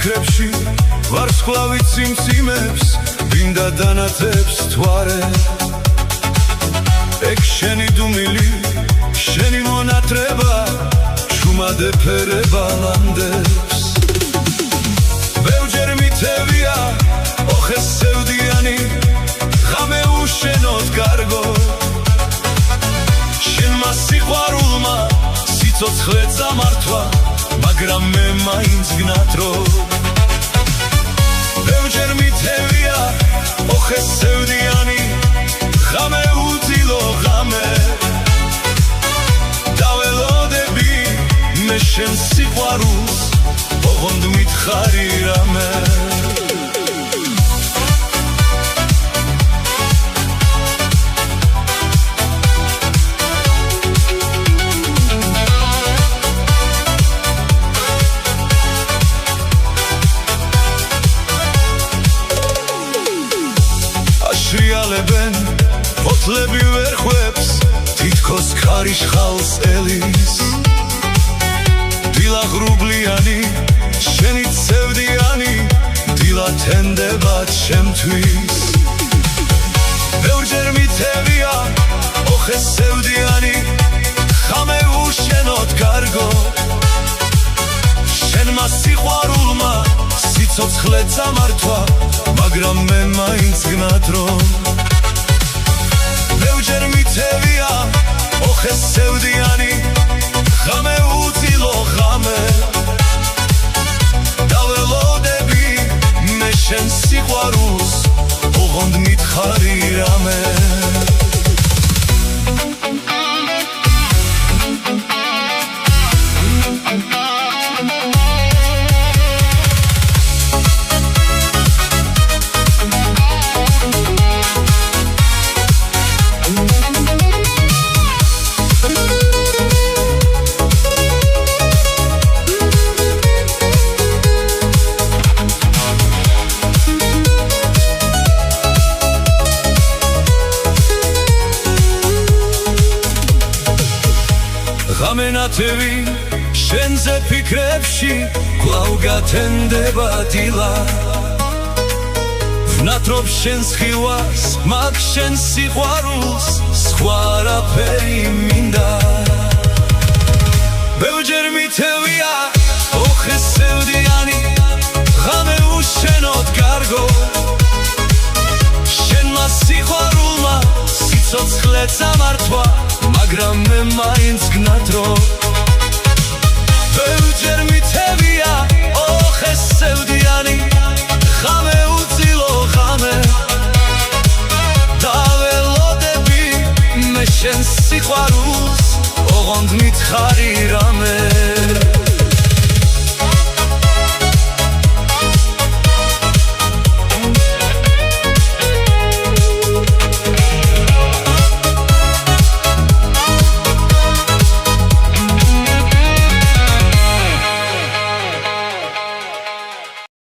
ფიქრებში ვარსკვლავი ციმციმებს მინდა დანათებს თვარე ეგ შენი დუმილი შენი მონათრება ჩუმად ეფერება ლანდებს ბევრჯერ მითევია ოხეს სევდიანი ღამე უშენოდ კარგო შენმა სიყვარულმა სიცოცხლე წამართვა მაგრამ მე მაინც გნათრო ბევრჯერ მითევია ოხეს სევდიანი ღამე უძილო ღამე დაველოდები მე შენ სიყვარულს ოღონდ მითხარი რამე აშრიალებენ ფოთლები ვერხვებს თითქოს ქარიშხალს ელის დილა ღრუბლიანი შენი ცევდიანი დილა თენდება ჩემთვის ბევრჯერ მითევია ოხეს სევდიანი ღამე უშენოდ კარგო შენმა სიყვარულმა სიცოცხლე წამართვა მაგრამ მე მაინც გნათრო ბევრჯერ მითევია ოხეს სევდიანი ღამე უძილო ღამე დაველოდები მე შენ სიყვარულს ოღონდ მითხარი რამე გამენათევი შენზე ფიქრებში კვლავ გათენდება დილა ვნათრობ შენს ხილვას მაგ შენ სიყვარულს სხვა არაფერი მინდა ბევრჯერ მითევია ოხეს სევდიანი ღამე უშენოდ კარგო შენმა სიყვარულმა სიცოცხლე წამართვა მაგრამ მე მაინც გნათრო ბევრჯერ მითევია ოხეს სევდიანი ღამე უძილო ღამე დაველოდები მე შენ სიყვარულს ოღონდ მითხარი რამე